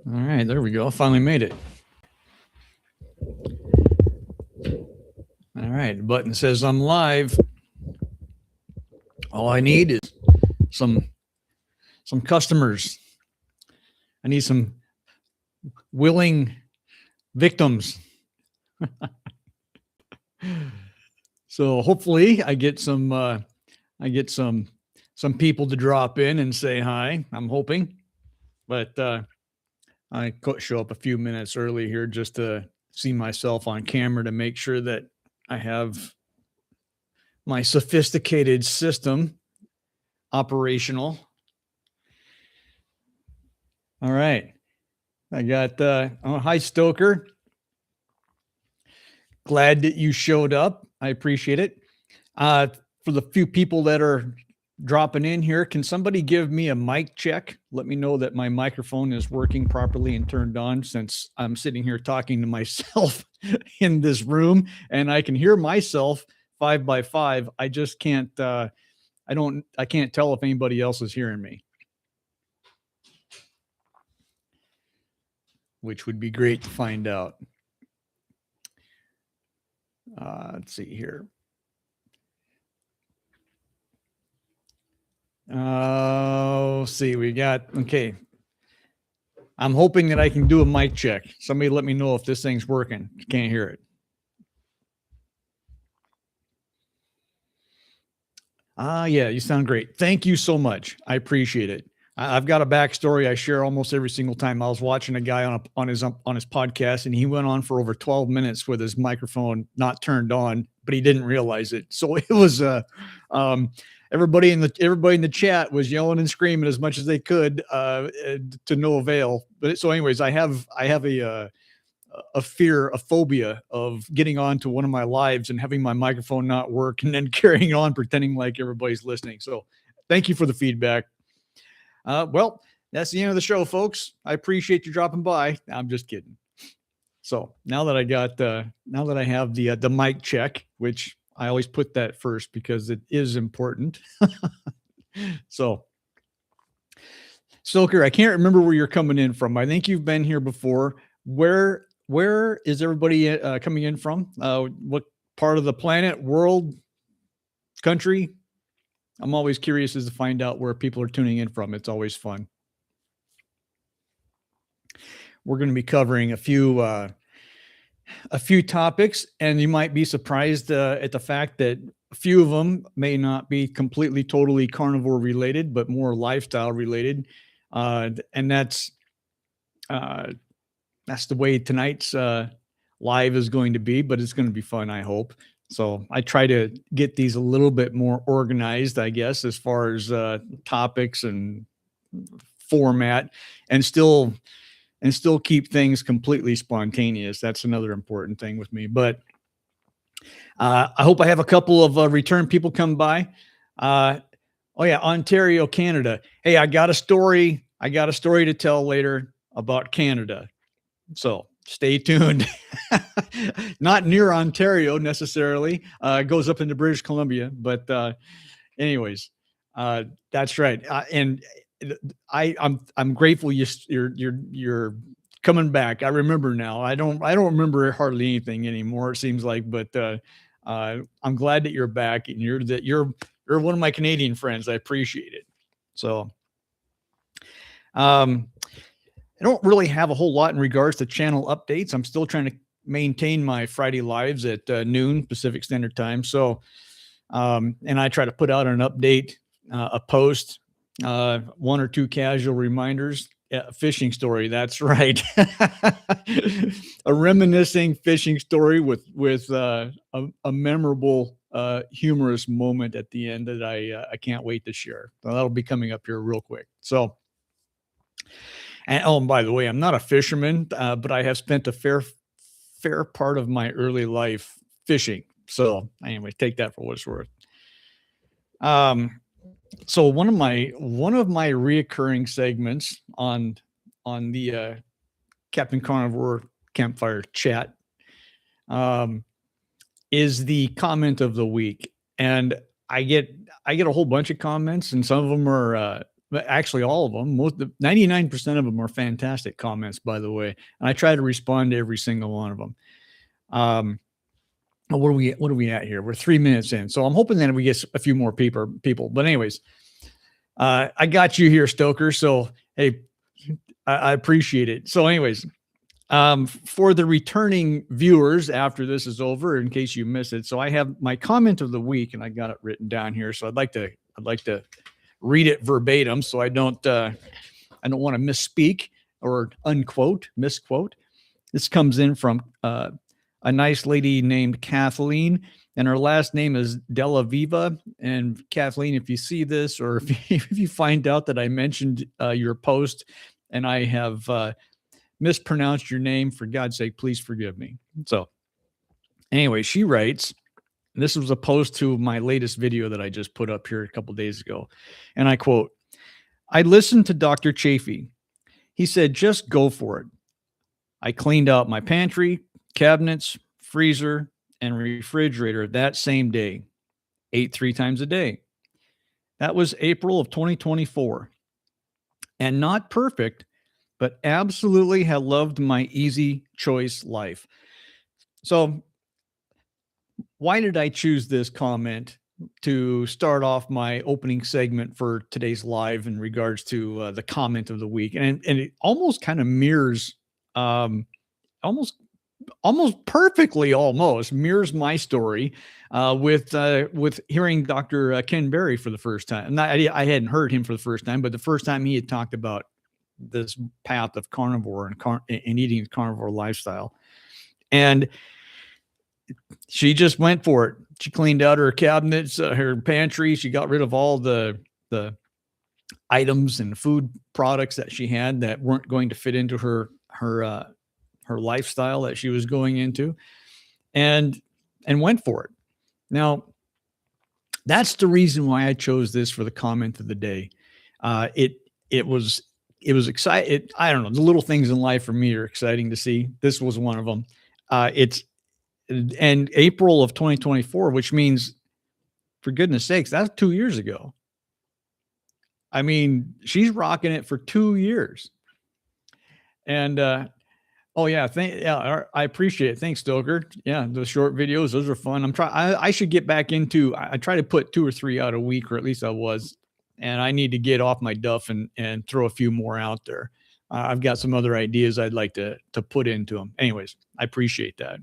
All right, there we go. Finally made it. All right, the button says I'm live. All I need is some some customers. I need some willing victims. So hopefully I get some people to drop in and say hi. I'm hoping, but I could show up a few minutes early here just to see myself on camera to make sure that I have my sophisticated system operational. All right. I got hi Stoker. Glad that you showed up. I appreciate it. For the few people that are dropping in here, can somebody give me a mic check? Let me know that my microphone is working properly and turned on, since I'm sitting here talking to myself in this room and I can hear myself 5x5. I just can't I can't tell if anybody else is hearing me, which would be great to find out. Let's see here. See, we got, okay. I'm hoping that I can do a mic check. Somebody let me know if this thing's working. Can't hear it. Yeah, you sound great. Thank you so much. I appreciate it. I've got a backstory I share almost every single time. I was watching a guy on his podcast, and he went on for over 12 minutes with his microphone not turned on, but he didn't realize it. So it was everybody in the chat was yelling and screaming as much as they could to no avail. But so, anyways, I have a fear, a phobia of getting on to one of my lives and having my microphone not work and then carrying on pretending like everybody's listening. So thank you for the feedback. Well, that's the end of the show, folks. I appreciate you dropping by. I'm just kidding. So now that I have the mic check, which I always put that first because it is important. So, Stoker, I can't remember where you're coming in from. I think you've been here before. Where is everybody coming in from? What part of the planet, world, country? I'm always curious as to find out where people are tuning in from. It's always fun. We're going to be covering a few topics, and you might be surprised at the fact that a few of them may not be completely, totally carnivore related, but more lifestyle related. And that's the way tonight's live is going to be, but it's going to be fun, I hope. So I try to get these a little bit more organized, I guess, as far as topics and format, and still keep things completely spontaneous. That's another important thing with me. But I hope I have a couple of return people come by. Oh yeah, Ontario, Canada. Hey, I got a story to tell later about Canada. So stay tuned. Not near Ontario necessarily. It goes up into British Columbia, but anyways, that's right. And I'm grateful you're coming back. I remember now. I don't remember hardly anything anymore, it seems like, but I'm glad that you're back, and you're one of my Canadian friends. I appreciate it. So I don't really have a whole lot in regards to channel updates. I'm still trying to maintain my Friday lives at noon Pacific Standard Time. So, and I try to put out an update, a post, one or two casual reminders. Fishing story. That's right. A reminiscing fishing story with a memorable, humorous moment at the end that I can't wait to share. So that'll be coming up here real quick. So. And by the way, I'm not a fisherman, but I have spent a fair part of my early life fishing. So anyway, take that for what it's worth. So one of my reoccurring segments on the Captain Carnivore Campfire chat is the comment of the week, and I get a whole bunch of comments, and some of them are but actually all of them, 99% of them are fantastic comments, by the way. And I try to respond to every single one of them. What are we at here? We're 3 minutes in. So I'm hoping that we get a few more people. But anyways, I got you here, Stoker. So, hey, I appreciate it. So anyways, for the returning viewers after this is over, in case you missed it. So I have my comment of the week and I got it written down here. So I'd like to read it verbatim. So I don't want to misspeak or misquote. This comes in from, a nice lady named Kathleen, and her last name is Della Viva. And Kathleen, if you see this, or if you find out that I mentioned your post and I have mispronounced your name, for God's sake, please forgive me. So anyway, she writes, this was a post to my latest video that I just put up here a couple days ago. And I quote, I listened to Dr. Chafee. He said, just go for it. I cleaned out my pantry, cabinets, freezer, and refrigerator that same day. Ate 3 times a day. That was April of 2024. And not perfect, but absolutely have loved my easy choice life. So why did I choose this comment to start off my opening segment for today's live in regards to the comment of the week? And it almost kind of mirrors, almost perfectly, mirrors my story with hearing Dr. Ken Berry for the first time. I hadn't heard him for the first time, but the first time he had talked about this path of carnivore and eating a carnivore lifestyle. And she just went for it. She cleaned out her cabinets, her pantry. She got rid of all the items and food products that she had that weren't going to fit into her lifestyle that she was going into, and went for it. Now, that's the reason why I chose this for the comment of the day. It was exciting. I don't know. The little things in life for me are exciting to see. This was one of them. And April of 2024, which means, for goodness sakes, that's 2 years ago. I mean, she's rocking it for 2 years. And, oh yeah, I appreciate it. Thanks, Stoker. Yeah, the short videos, those are fun. I should get back into, I try to put 2 or 3 out a week, or at least I was, and I need to get off my duff and throw a few more out there. I've got some other ideas I'd like to put into them. Anyways, I appreciate that.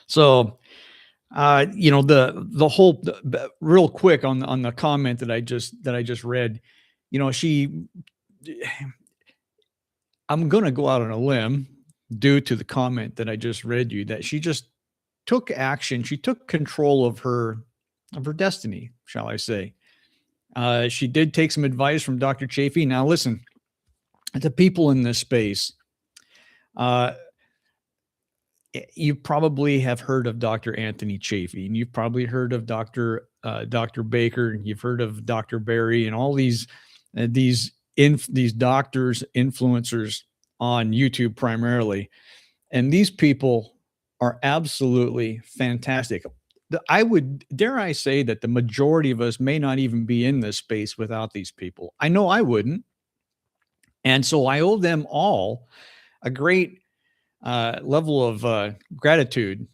So, the whole, real quick on the comment that I just read, I'm going to go out on a limb due to the comment that I just read you, that she just took action. She took control of her destiny, shall I say. She did take some advice from Dr. Chafee. Now listen, the people in this space, you probably have heard of Dr. Anthony Chafee, and you've probably heard of Dr. Baker, and you've heard of Dr. Berry, and all these doctors, influencers on YouTube primarily. And these people are absolutely fantastic. Dare I say that the majority of us may not even be in this space without these people. I know I wouldn't. And so I owe them all a great level of gratitude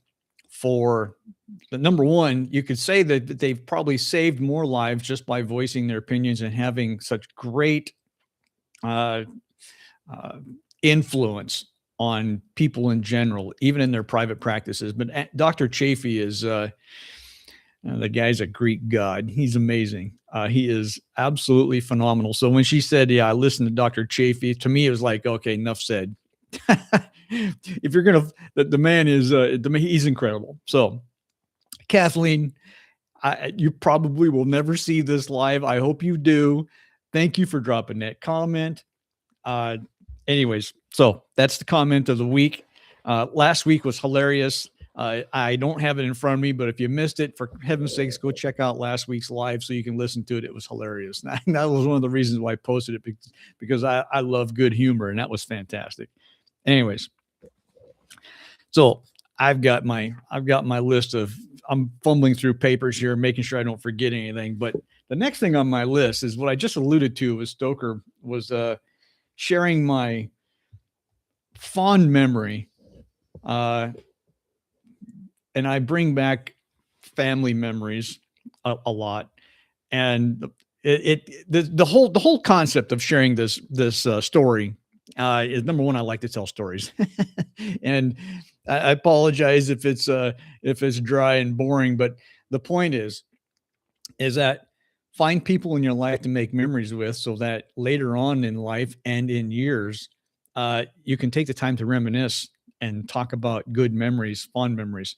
for the number one. You could say that they've probably saved more lives just by voicing their opinions and having such great influence on people in general, even in their private practices. But Dr. Chafee is, the guy's a Greek god. He's amazing. He is absolutely phenomenal. So when she said, yeah, I listened to Dr. Chafee, to me, it was like, okay, enough said. If you're going to, the man is, he's incredible. So Kathleen, you probably will never see this live. I hope you do. Thank you for dropping that comment. Anyways, so that's the comment of the week. Last week was hilarious. I don't have it in front of me, but if you missed it, for heaven's sakes, go check out last week's live so you can listen to it. It was hilarious. That was one of the reasons why I posted it, because I love good humor, and that was fantastic. Anyways, so I've got my list of, I'm fumbling through papers here, making sure I don't forget anything, but The next thing on my list is what I just alluded to with Stoker was sharing my fond memory. Uh, and I bring back family memories a lot. And the whole concept of sharing this story is, number one, I like to tell stories. And I apologize if it's dry and boring, but the point is that find people in your life to make memories with, so that later on in life and in years, you can take the time to reminisce and talk about good memories, fond memories.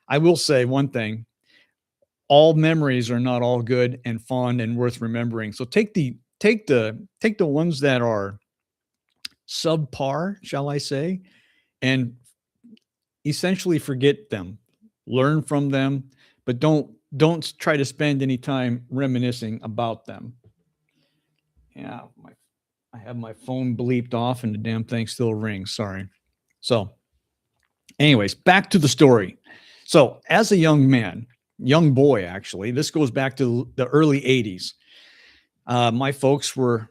I will say one thing: all memories are not all good and fond and worth remembering. So take the ones that are subpar, shall I say, and essentially forget them. Learn from them, but don't try to spend any time reminiscing about them. Yeah, I have my phone bleeped off and the damn thing still rings. Sorry. So, anyways, back to the story. So, as a young man, young boy, actually, this goes back to the early 80s. My folks were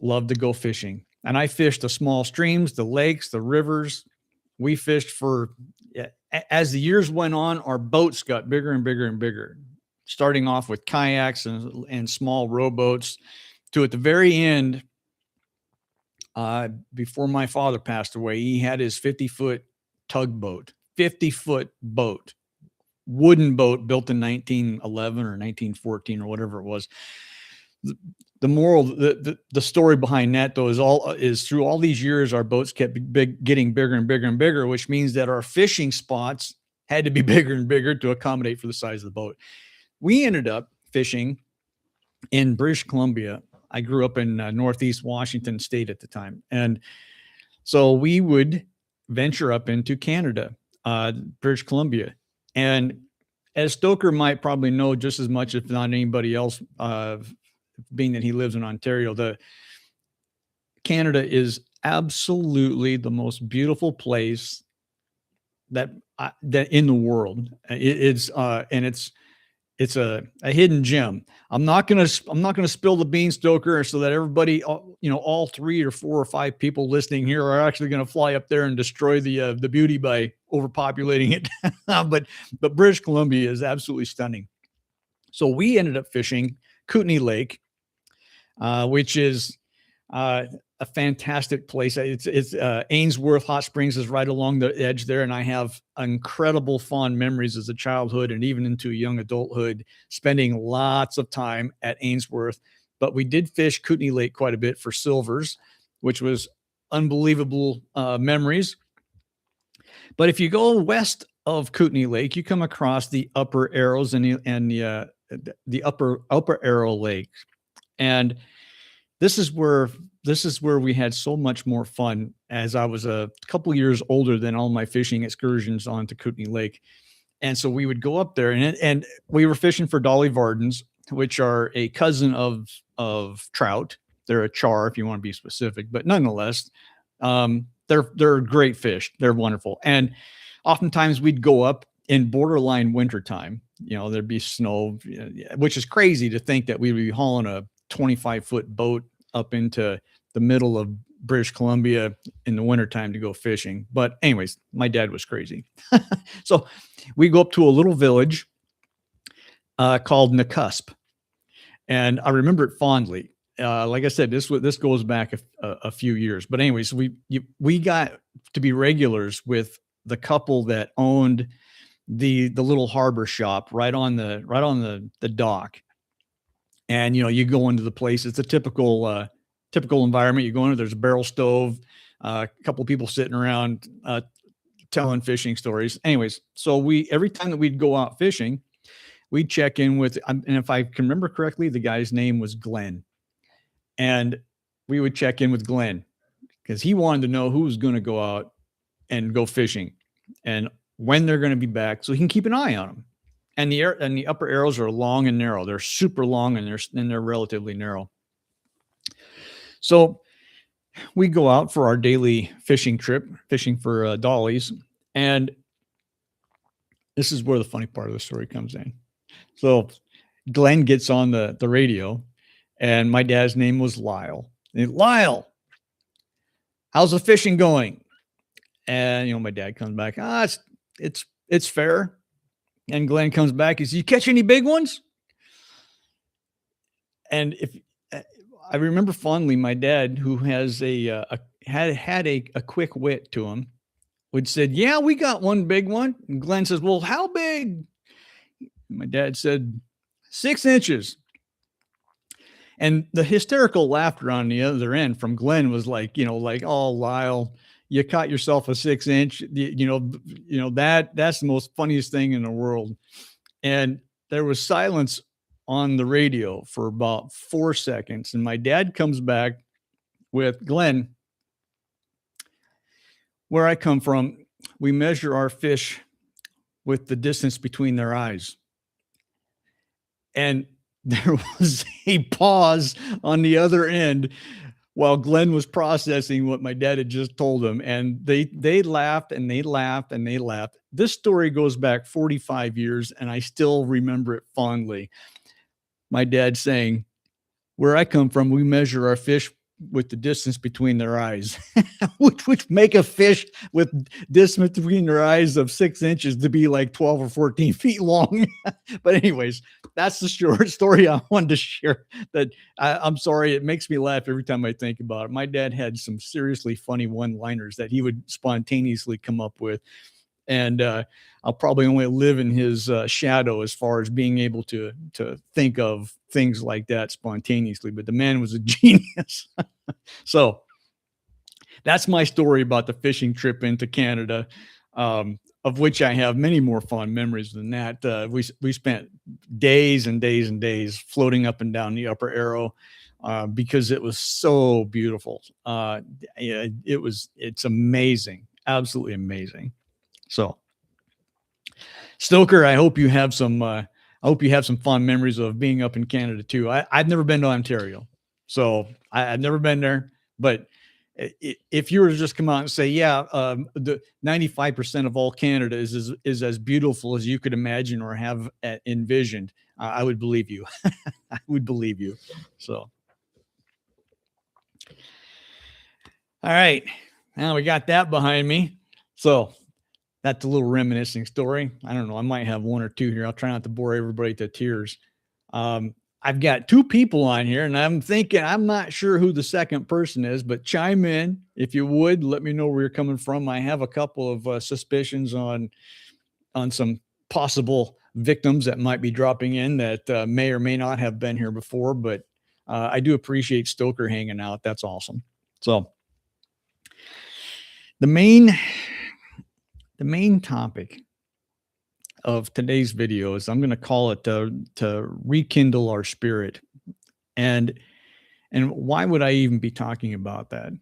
loved to go fishing, and I fished the small streams, the lakes, the rivers. We fished for, yeah, as the years went on, our boats got bigger and bigger and bigger, starting off with kayaks and small rowboats to, at the very end, before my father passed away, he had his 50-foot tugboat, 50-foot boat, wooden boat built in 1911 or 1914 or whatever it was. The moral, the story behind that, though, is through all these years, our boats kept getting bigger and bigger and bigger, which means that our fishing spots had to be bigger and bigger to accommodate for the size of the boat. We ended up fishing in British Columbia. I grew up in Northeast Washington State at the time, and so we would venture up into Canada, British Columbia, and as Stoker might probably know just as much, if not anybody else, being that he lives in Ontario, the Canada is absolutely the most beautiful place that in the world. It's a hidden gem. I'm not gonna spill the beans, Stoker, so that everybody, all 3 or 4 or 5 people listening here are actually gonna fly up there and destroy the beauty by overpopulating it. but British Columbia is absolutely stunning. So we ended up fishing Kootenay Lake, which is a fantastic place. It's Ainsworth Hot Springs is right along the edge there, and I have incredible fond memories as a childhood and even into young adulthood, spending lots of time at Ainsworth. But we did fish Kootenay Lake quite a bit for silvers, which was unbelievable memories. But if you go west of Kootenay Lake, you come across the Upper Arrows and the Upper Arrow Lake, and this is where we had so much more fun, as I was a couple years older than all my fishing excursions onto Kootenay Lake. And so we would go up there, and we were fishing for Dolly Vardens, which are a cousin of trout. They're a char, if you want to be specific, but nonetheless, they're great fish. They're wonderful. And oftentimes we'd go up in borderline wintertime. There'd be snow, which is crazy to think that we would be hauling a 25-foot boat up into the middle of British Columbia in the wintertime to go fishing. But anyways, my dad was crazy. So we go up to a little village called Nakusp, and I remember it fondly. Like I said, this goes back a few years. But anyways, we got to be regulars with the couple that owned the little harbor shop right on the dock. And you go into the place. It's a typical environment. You go into, there's a barrel stove, a couple of people sitting around telling fishing stories. Anyways, so every time that we'd go out fishing, we'd check in with, and if I can remember correctly, the guy's name was Glenn, and we would check in with Glenn because he wanted to know who was going to go out and go fishing and when they're going to be back, so he can keep an eye on them. And the upper arrows are long and narrow. They're super long, and they're relatively narrow. So we go out for our daily fishing trip, fishing for dollies. And this is where the funny part of the story comes in. So Glenn gets on the radio, and my dad's name was Lyle. And, Lyle, how's the fishing going? And my dad comes back. It's fair. And Glenn comes back. He says, "You catch any big ones?" And if uh, I remember fondly, my dad, who has had a quick wit to him, would said, "Yeah, we got one big one." And Glenn says, "Well, how big?" My dad said, 6 inches. And the hysterical laughter on the other end from Glenn was like, like, "Oh, Lyle, you caught yourself a 6 inch. That's the most funniest thing in the world." And there was silence on the radio for about 4 seconds. And my dad comes back with, "Glenn, where I come from, we measure our fish with the distance between their eyes." And there was a pause on the other end while Glenn was processing what my dad had just told him. And they laughed and they laughed and they laughed. This story goes back 45 years, and I still remember it fondly. My dad saying, "Where I come from, we measure our fish with the distance between their eyes," which make a fish with distance between their eyes of 6 inches to be like 12 or 14 feet long. But anyways, that's the short story I wanted to share. That I'm sorry, it makes me laugh every time I think about it. My dad had some seriously funny one-liners that he would spontaneously come up with. And I'll probably only live in his shadow as far as being able to think of things like that spontaneously. But the man was a genius. So that's my story about the fishing trip into Canada, of which I have many more fond memories than that. We spent days and days and days floating up and down the Upper Arrow because it was so beautiful. Yeah, it's amazing, absolutely amazing. So, Stoker, I hope you have some fond memories of being up in Canada too. I've never been to Ontario, so I've never been there. But if you were to just come out and say, "Yeah, the 95% of all Canada is as beautiful as you could imagine or have envisioned," I would believe you. I would believe you. So, all right, now we got that behind me. So that's a little reminiscing story. I don't know. I might have one or two here. I'll try not to bore everybody to tears. I've got two people on here, and I'm thinking, I'm not sure who the second person is, but chime in if you would. Let me know where you're coming from. I have a couple of suspicions on some possible victims that might be dropping in that may or may not have been here before, but I do appreciate Stoker hanging out. That's awesome. So the main topic of today's video is, I'm going to call it to rekindle our spirit. And why would I even be talking about that?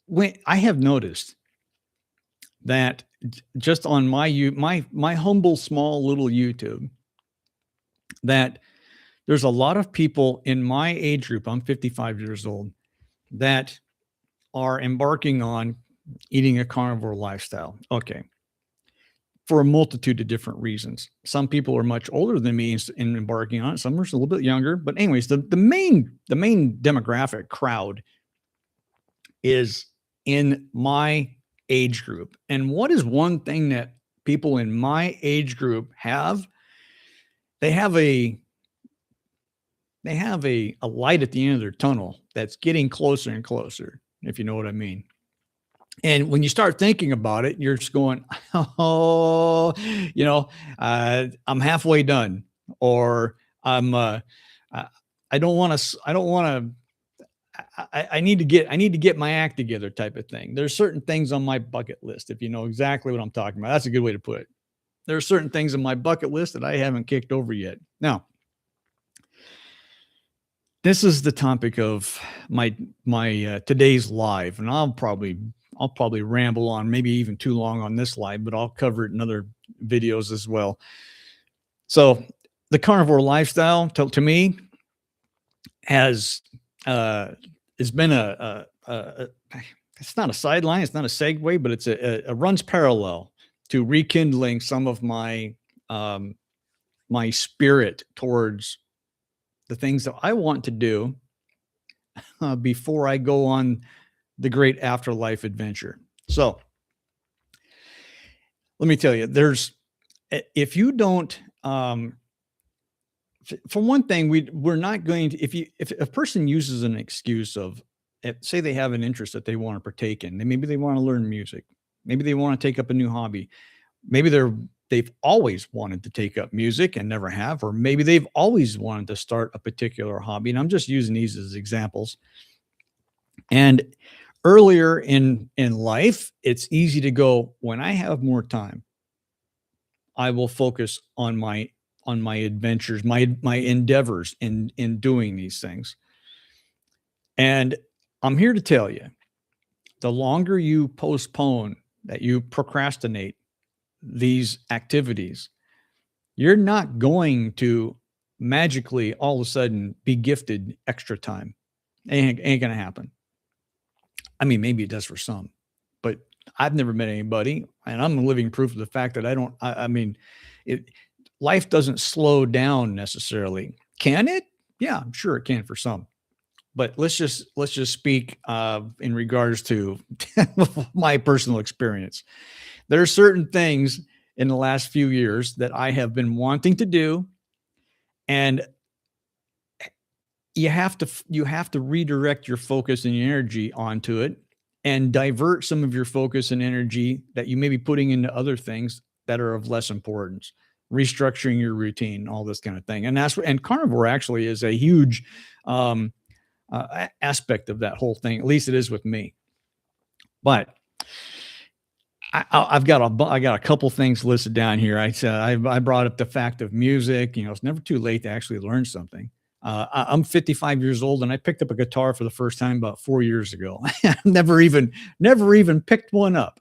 When I have noticed that just on my humble small little YouTube, that there's a lot of people in my age group, I'm 55 years old, that are embarking on eating a carnivore lifestyle. Okay. For a multitude of different reasons. Some people are much older than me in embarking on it. Some are a little bit younger. But anyways, the main demographic crowd is in my age group. And what is one thing that people in my age group have? They have a light at the end of their tunnel that's getting closer and closer, if you know what I mean. And when you start thinking about it, you're just going, "Oh, I'm halfway done," or I don't want to, I need to get my act together," type of thing. There's certain things on my bucket list, if you know exactly what I'm talking about. That's a good way to put it. There are certain things on my bucket list that I haven't kicked over yet. Now, this is the topic of my today's live, and I'll probably ramble on, maybe even too long on this live, but I'll cover it in other videos as well. So the carnivore lifestyle to me has been it's not a sideline, it's not a segue, but it's a runs parallel to rekindling some of my my spirit towards the things that I want to do before I go on the great afterlife adventure. So let me tell you, if you don't, for one thing, we're not going to, if a person uses an excuse of, say they have an interest that they want to partake in, maybe they want to learn music, maybe they want to take up a new hobby, maybe they've always wanted to take up music and never have, or maybe they've always wanted to start a particular hobby. And I'm just using these as examples. And earlier in life, it's easy to go, when I have more time, I will focus on my adventures, my endeavors in doing these things. And I'm here to tell you, the longer you postpone, that you procrastinate these activities, you're not going to magically all of a sudden be gifted extra time. Ain't gonna happen. I mean, maybe it does for some, but I've never met anybody, and I'm living proof of the fact that I mean, life doesn't slow down necessarily. Can it? Yeah, I'm sure it can for some. But let's just speak in regards to my personal experience. There are certain things in the last few years that I have been wanting to do, and you have to redirect your focus and your energy onto it, and divert some of your focus and energy that you may be putting into other things that are of less importance, restructuring your routine, all this kind of thing. And Carnivore actually is a huge aspect of that whole thing. At least it is with me. But I got a couple things listed down here. I brought up the fact of music. It's never too late to actually learn something. I'm 55 years old, and I picked up a guitar for the first time about 4 years ago. never even picked one up.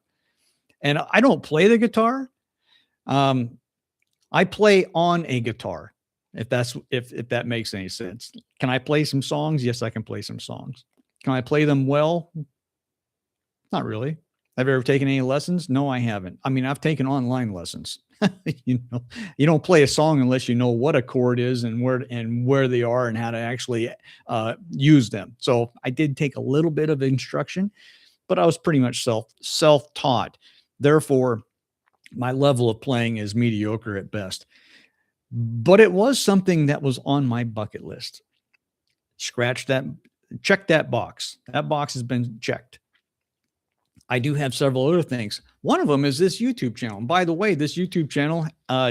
And I don't play the guitar. I play on a guitar, if that makes any sense. Can I play some songs? Yes, I can play some songs. Can I play them well? Not really. Have you ever taken any lessons? No, I haven't. I mean, I've taken online lessons. You don't play a song unless you know what a chord is and where they are and how to actually use them. So I did take a little bit of instruction, but I was pretty much self-taught. Therefore, my level of playing is mediocre at best. But it was something that was on my bucket list. Check that box. That box has been checked. I do have several other things. One of them is this YouTube channel. And by the way, this YouTube channel,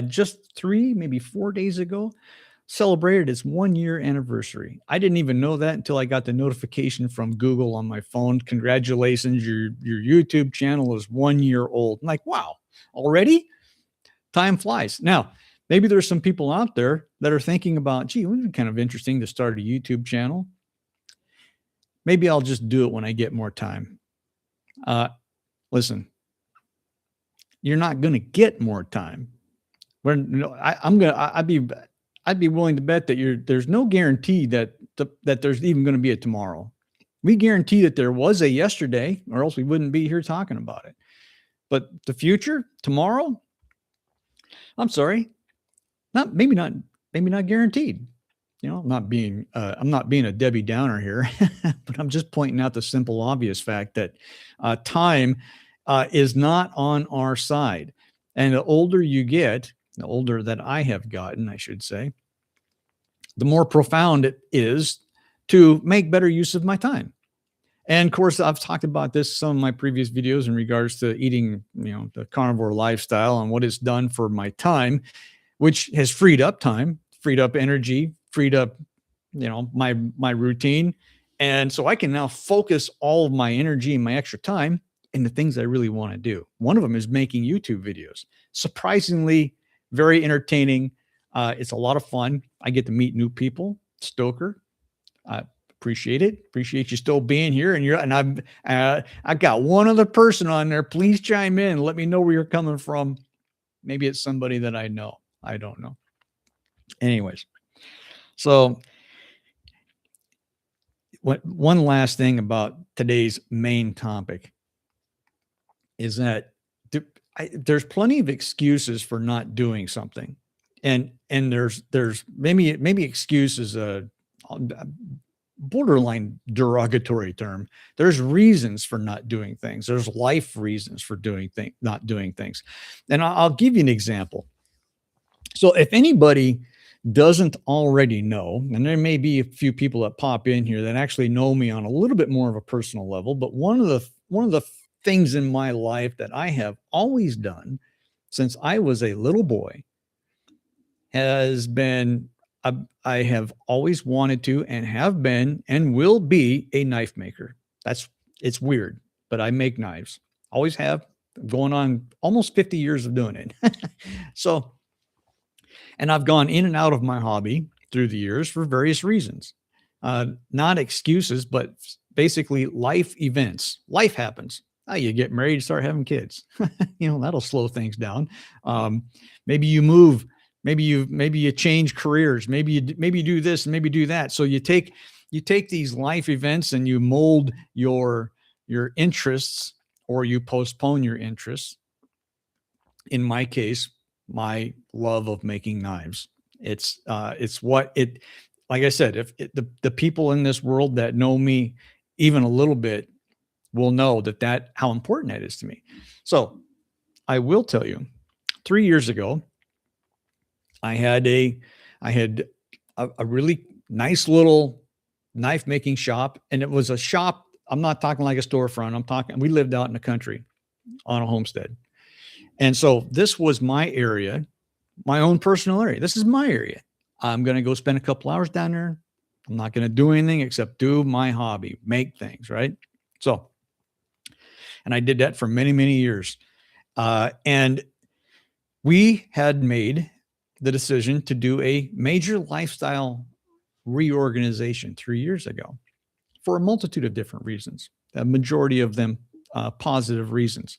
just 3, maybe 4 days ago, celebrated its 1-year anniversary. I didn't even know that until I got the notification from Google on my phone. Congratulations, your YouTube channel is 1 year old. I'm like, wow, already? Time flies. Now, maybe there's some people out there that are thinking about, gee, it would be kind of interesting to start a YouTube channel. Maybe I'll just do it when I get more time. Listen, you're not going to get more time. I'd be willing to bet that there's no guarantee that there's even going to be a tomorrow. We guarantee that there was a yesterday, or else we wouldn't be here talking about it. But the future, tomorrow, I'm sorry, maybe not guaranteed. I'm not being a Debbie Downer here, but I'm just pointing out the simple, obvious fact that time is not on our side. And the older you get, the older that I have gotten, I should say, the more profound it is to make better use of my time. And of course, I've talked about this in some of my previous videos in regards to eating, the carnivore lifestyle and what it's done for my time, which has freed up time, freed up energy, freed up, my routine. And so I can now focus all of my energy and my extra time in the things I really want to do. One of them is making YouTube videos. Surprisingly, very entertaining. It's a lot of fun. I get to meet new people. Stoker, I appreciate it. Appreciate you still being here. And I've got one other person on there. Please chime in and let me know where you're coming from. Maybe it's somebody that I know. I don't know. Anyways, so one last thing about today's main topic is that there's plenty of excuses for not doing something. And there's maybe excuse is a borderline derogatory term. There's reasons for not doing things. There's life reasons for not doing things. And I'll give you an example. So if anybody doesn't already know, and there may be a few people that pop in here that actually know me on a little bit more of a personal level, but one of the things in my life that I have always done since I was a little boy has been I have always wanted to and have been and will be a knife maker. It's weird, but I make knives. Always have, going on almost 50 years of doing it. So, and I've gone in and out of my hobby through the years for various reasons. Not excuses, but basically life events. Life happens. You get married, you start having kids. That'll slow things down. Maybe you move. Maybe you change careers. Maybe you do this and maybe do that. So you take these life events and you mold your interests, or you postpone your interests. In my case, my love of making knives. It's what it, like I said, if the people in this world that know me even a little bit will know that how important that is to me. So I will tell you, 3 years ago, I had a really nice little knife making shop, and it was a shop. I'm not talking like a storefront. We lived out in the country on a homestead. And so this was my area, my own personal area. This is my area. I'm going to go spend a couple hours down there. I'm not going to do anything except do my hobby, make things, right? So, and I did that for many, many years. And we had made the decision to do a major lifestyle reorganization 3 years ago for a multitude of different reasons, a majority of them positive reasons.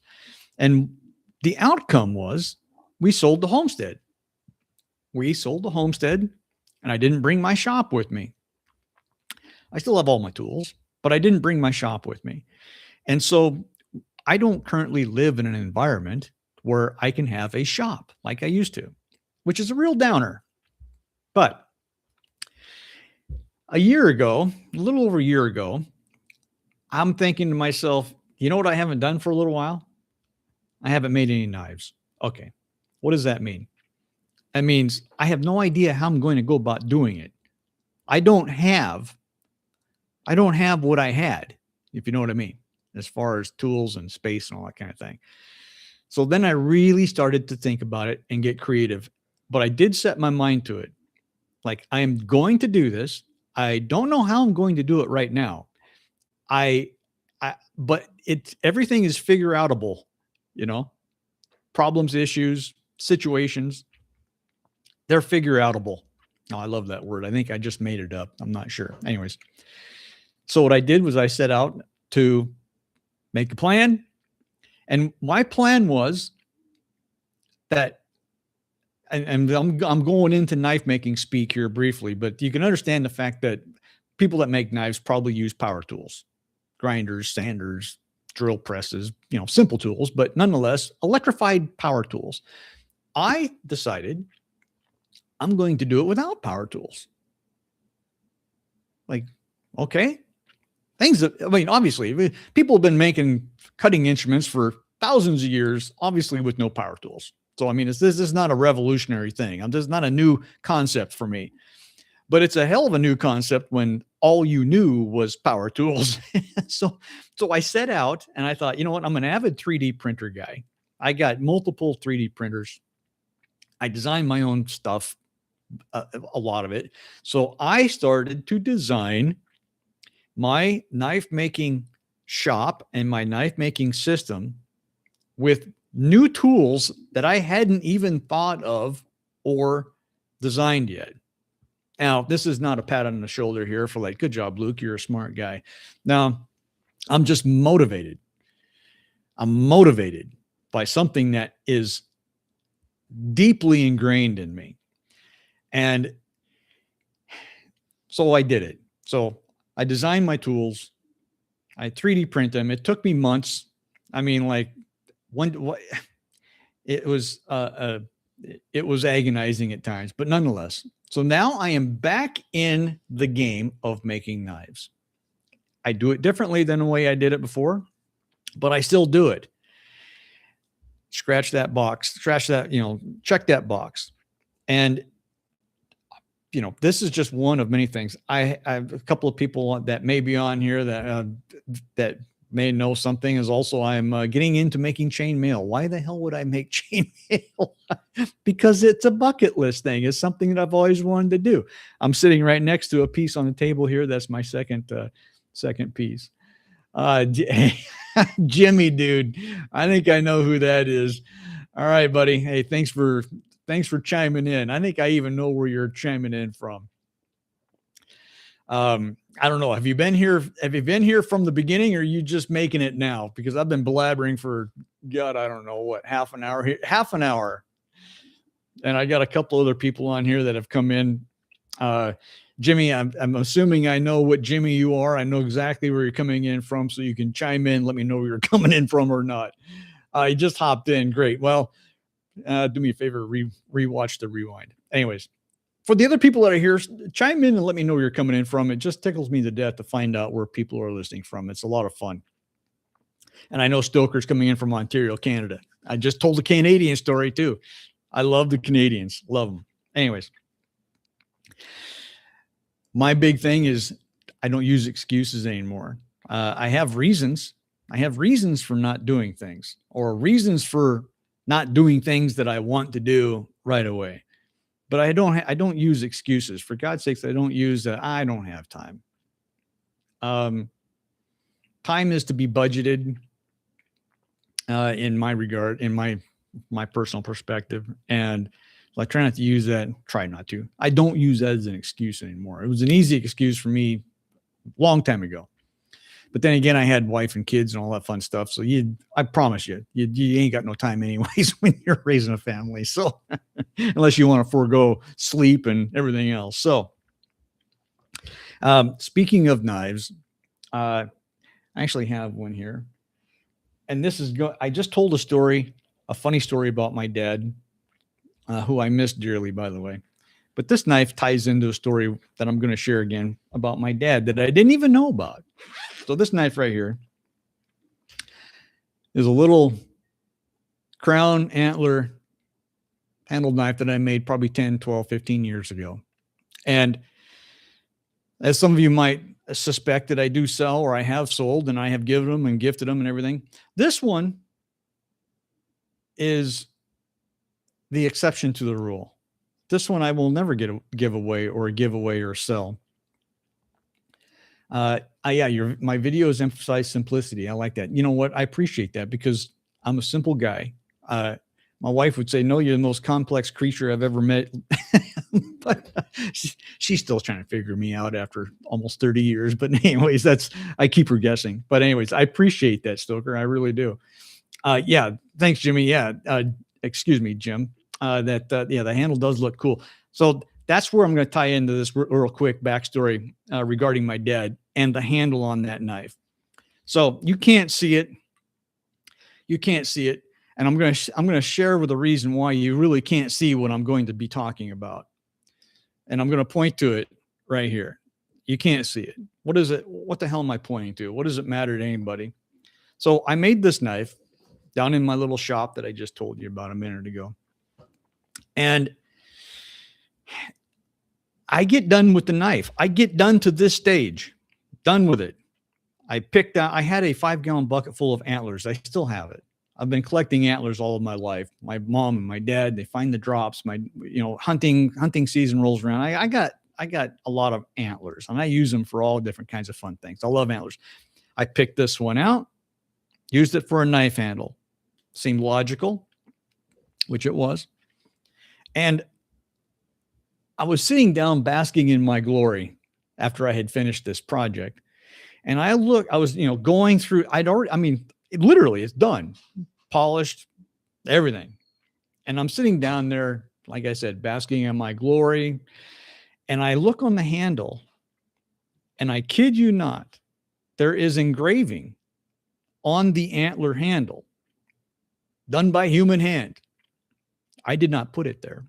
And the outcome was we sold the homestead. And I didn't bring my shop with me. I still have all my tools, but I didn't bring my shop with me. And so I don't currently live in an environment where I can have a shop like I used to, which is a real downer. But a little over a year ago, I'm thinking to myself, you know what I haven't done for a little while? I haven't made any knives. Okay. What does that mean? That means I have no idea how I'm going to go about doing it. I don't have what I had, if you know what I mean, as far as tools and space and all that kind of thing. So then I really started to think about it and get creative, but I did set my mind to it. Like, I am going to do this. I don't know how I'm going to do it right now. But everything is figure outable, problems, issues, situations, they're figure outable. Oh, I love that word. I think I just made it up. I'm not sure. Anyways. So what I did was I set out to make a plan. And my plan was that, and I'm going into knife making speak here briefly, but you can understand the fact that people that make knives probably use power tools, grinders, sanders, drill presses, simple tools, but nonetheless, electrified power tools. I decided I'm going to do it without power tools. Like, okay. Obviously, people have been making cutting instruments for thousands of years, obviously with no power tools. So, this is not a revolutionary thing. This is not a new concept for me, but it's a hell of a new concept when all you knew was power tools. So I set out and I thought, you know what? I'm an avid 3D printer guy. I got multiple 3D printers. I design my own stuff, a lot of it. So I started to design my knife making shop and my knife making system with new tools that I hadn't even thought of or designed yet. Now, this is not a pat on the shoulder here for like, good job, Luke, you're a smart guy. Now, I'm just motivated. I'm motivated by something that is deeply ingrained in me. And so I did it. So I designed my tools. I 3D print them. It took me months. it was it was agonizing at times, but nonetheless. So now I am back in the game of making knives. I do it differently than the way I did it before, but I still do it. Scratch that box, scratch that, check that box. And this is just one of many things. I have a couple of people that may be on here that may know something is also I'm getting into making chainmail. Why the hell would I make chainmail? Because it's a bucket list thing. It's something that I've always wanted to do. I'm sitting right next to a piece on the table here. That's my second piece. Jimmy, dude, I think I know who that is. All right, buddy. Hey, thanks for chiming in. I think I even know where you're chiming in from. I don't know. Have you been here from the beginning, or are you just making it now? Because I've been blabbering for God, I don't know what, half an hour. And I got a couple other people on here that have come in. Jimmy, I'm assuming I know what Jimmy you are. I know exactly where you're coming in from, so you can chime in, let me know where you're coming in from or not. You just hopped in. Great. Well, do me a favor, rewatch the rewind. Anyways, for the other people that are here, chime in and let me know where you're coming in from. It just tickles me to death to find out where people are listening from. It's a lot of fun. And I know Stoker's coming in from Ontario, Canada. I just told a Canadian story too. I love the Canadians. Love them. Anyways, my big thing is I don't use excuses anymore. I have reasons. I have reasons for not doing things, or reasons for not doing things that I want to do right away. But I don't use excuses. For God's sakes, I don't use I don't have time. Time is to be budgeted in my regard, in my personal perspective. And I try not to use that. Try not to. I don't use that as an excuse anymore. It was an easy excuse for me a long time ago. But then again, I had wife and kids and all that fun stuff. So I promise you ain't got no time anyways when you're raising a family. So unless you want to forego sleep and everything else. So speaking of knives, I actually have one here. And this is I just told a funny story about my dad, who I miss dearly, by the way. But this knife ties into a story that I'm going to share again about my dad that I didn't even know about. So this knife right here is a little crown antler handled knife that I made probably 10, 12, 15 years ago. And as some of you might suspect that I do sell, or I have sold, and I have given them and gifted them and everything. This one is the exception to the rule. This one I will never give away or sell. My videos emphasize simplicity. I like that. You know what? I appreciate that because I'm a simple guy. My wife would say, no, you're the most complex creature I've ever met. But she's still trying to figure me out after almost 30 years. But anyways, I keep her guessing. But anyways, I appreciate that, Stoker. I really do. Thanks, Jimmy. Excuse me, Jim. The handle does look cool. So that's where I'm going to tie into this real quick backstory regarding my dad and the handle on that knife. So you can't see it. And I'm going to share with the reason why you really can't see what I'm going to be talking about. And I'm going to point to it right here. You can't see it. What is it? What the hell am I pointing to? What does it matter to anybody? So I made this knife down in my little shop that I just told you about a minute ago. And I get done with the knife. I get done to this stage, done with it. I had a 5-gallon bucket full of antlers. I still have it. I've been collecting antlers all of my life. My mom and my dad, they find the drops. My, hunting season rolls around. I got a lot of antlers, and I use them for all different kinds of fun things. I love antlers. I picked this one out, used it for a knife handle. Seemed logical, which it was. And I was sitting down basking in my glory after I had finished this project. And I was, going through, literally it's done, polished, everything. And I'm sitting down there, like I said, basking in my glory. And I look on the handle, and I kid you not, there is engraving on the antler handle done by human hand. I did not put it there.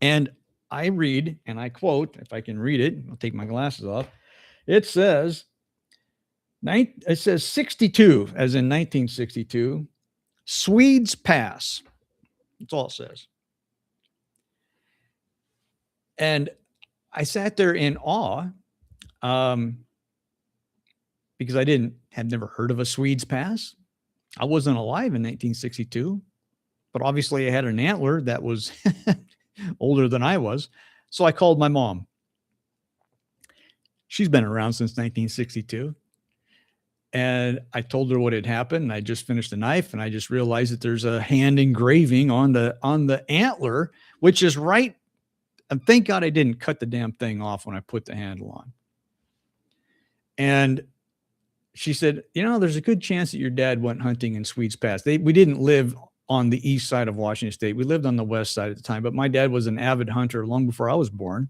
And I read, and I quote, if I can read it, I'll take my glasses off. It says 62, as in 1962, Swedes pass. That's all it says. And I sat there in awe because I had never heard of a Swedes pass. I wasn't alive in 1962, but obviously I had an antler that was older than I was. So I called my mom. She's been around since 1962. And I told her what had happened. I just finished the knife and I just realized that there's a hand engraving on the antler, which is right. And thank God I didn't cut the damn thing off when I put the handle on. And she said, there's a good chance that your dad went hunting in Swedes Pass. We didn't live on the east side of Washington State. We lived on the west side at the time, but my dad was an avid hunter long before I was born.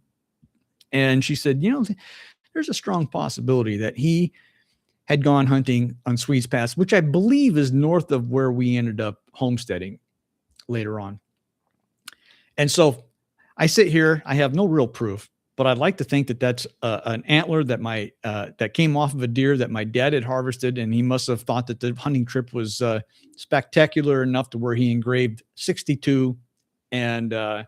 And she said, there's a strong possibility that he had gone hunting on Swedes Pass, which I believe is north of where we ended up homesteading later on. And so I sit here, I have no real proof, but I'd like to think that that's an antler that that came off of a deer that my dad had harvested, and he must have thought that the hunting trip was spectacular enough to where he engraved 62 and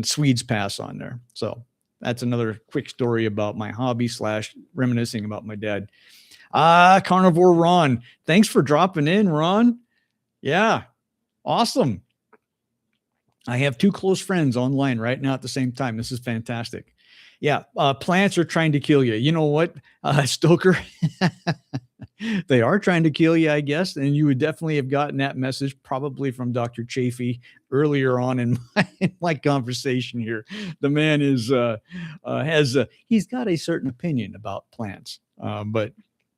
Swedes Pass on there. So that's another quick story about my hobby / reminiscing about my dad. Carnivore Ron, thanks for dropping in, Ron. Yeah, awesome. I have 2 close friends online right now at the same time. This is fantastic. Yeah, plants are trying to kill you. You know what, Stoker? They are trying to kill you, I guess. And you would definitely have gotten that message probably from Dr. Chafee earlier on in my conversation here. The man is he's got a certain opinion about plants, but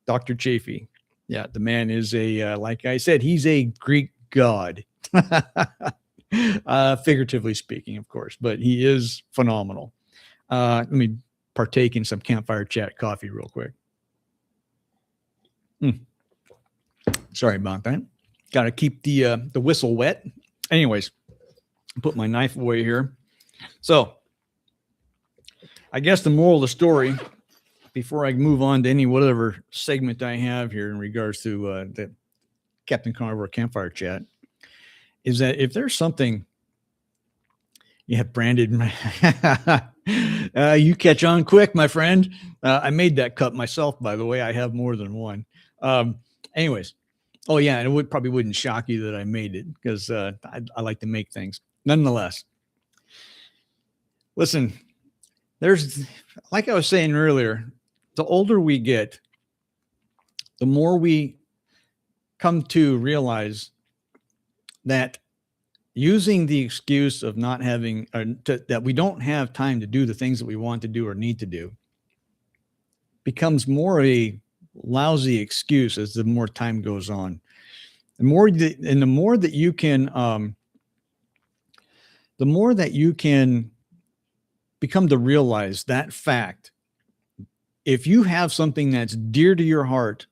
Dr. Chafee, yeah, the man is like I said, he's a Greek god. Figuratively speaking, of course, but he is phenomenal. Let me partake in some Campfire Chat coffee real quick. Sorry about that. Got to keep the whistle wet. Anyways, put my knife away here. So I guess the moral of the story, before I move on to any whatever segment I have here in regards to the Captain Carnivore Campfire Chat, is that if there's something, Brandon, you catch on quick, my friend. I made that cut myself, by the way. I have more than one. Anyways, oh yeah, and it probably wouldn't shock you that I made it because I like to make things. Nonetheless, listen, there's, like I was saying earlier, the older we get, the more we come to realize that using the excuse of not having, that we don't have time to do the things that we want to do or need to do becomes more a lousy excuse as the more time goes on. The more that you can become to realize that fact. If you have something that's dear to your heart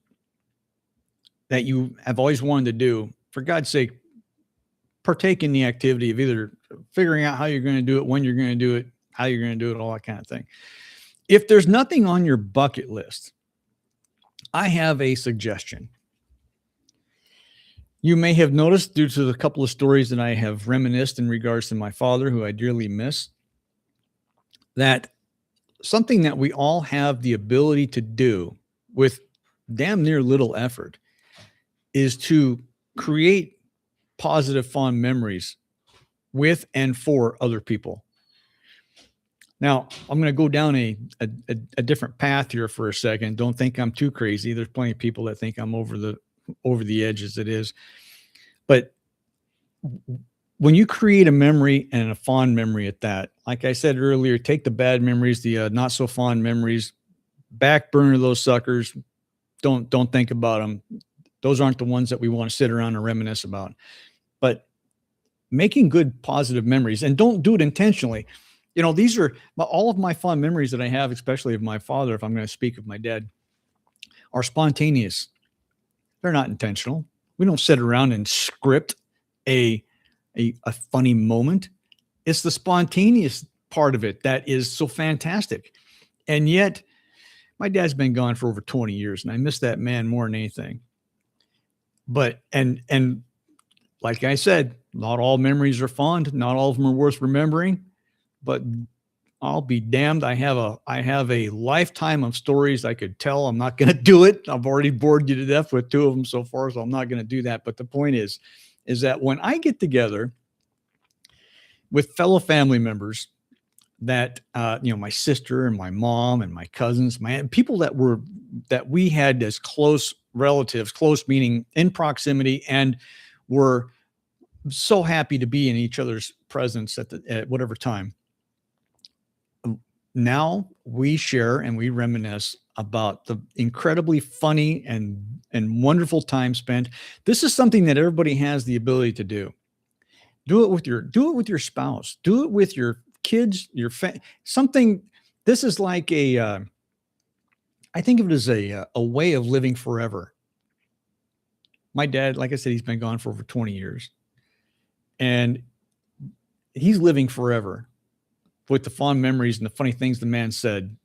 that you have always wanted to do, for God's sake, partake in the activity of either figuring out how you're going to do it, when you're going to do it, how you're going to do it, all that kind of thing. If there's nothing on your bucket list, I have a suggestion. You may have noticed, due to the couple of stories that I have reminisced in regards to my father, who I dearly miss, that something that we all have the ability to do with damn near little effort is to create positive, fond memories with and for other people. Now, I'm going to go down a different path here for a second. Don't think I'm too crazy. There's plenty of people that think I'm over the edge as it is. But when you create a memory and a fond memory at that, like I said earlier, take the bad memories, the not so fond memories, back burner those suckers. Don't think about them. Those aren't the ones that we want to sit around and reminisce about. But making good, positive memories, and don't do it intentionally. These are all of my fond memories that I have, especially of my father, if I'm going to speak of my dad, are spontaneous. They're not intentional. We don't sit around and script a a funny moment. It's the spontaneous part of it that is so fantastic. And yet, my dad's been gone for over 20 years, and I miss that man more than anything. But and like I said, not all memories are fond, not all of them are worth remembering, but I'll be damned. I have a lifetime of stories I could tell. I'm not going to do it. I've already bored you to death with two of them so far, so I'm not going to do that. But the point is that when I get together with fellow family members, that my sister and my mom and my cousins, my people that we had as close relatives, close meaning in proximity, and were so happy to be in each other's presence at whatever time. Now we share and we reminisce about the incredibly funny and wonderful time spent. This is something that everybody has the ability to do. Do it with your spouse. Do it with your kids, something. This is like I think of it as a way of living forever. My dad, like I said, he's been gone for over 20 years, and he's living forever with the fond memories and the funny things the man said.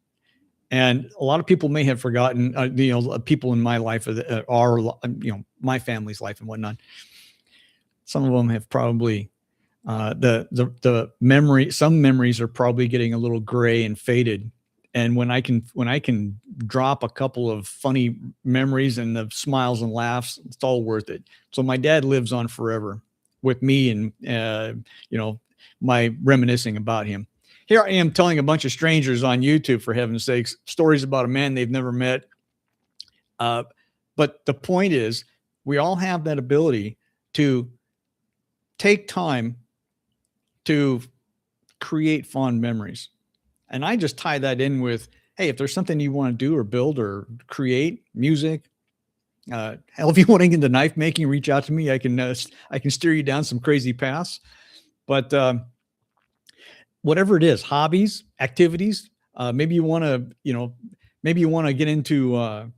And a lot of people may have forgotten, people in my life are, my family's life and whatnot. Some of them have probably, the memory, some memories are probably getting a little gray and faded. And when I can drop a couple of funny memories and the smiles and laughs, it's all worth it. So my dad lives on forever with me, and my reminiscing about him. Here I am telling a bunch of strangers on YouTube, for heaven's sakes, stories about a man they've never met. But the point is, we all have that ability to take time to create fond memories. And I just tie that in with, hey, if there's something you want to do or build or create, music, hell, if you want to get into knife making, reach out to me. I can steer you down some crazy paths. But whatever it is, hobbies, activities, maybe you want to get into,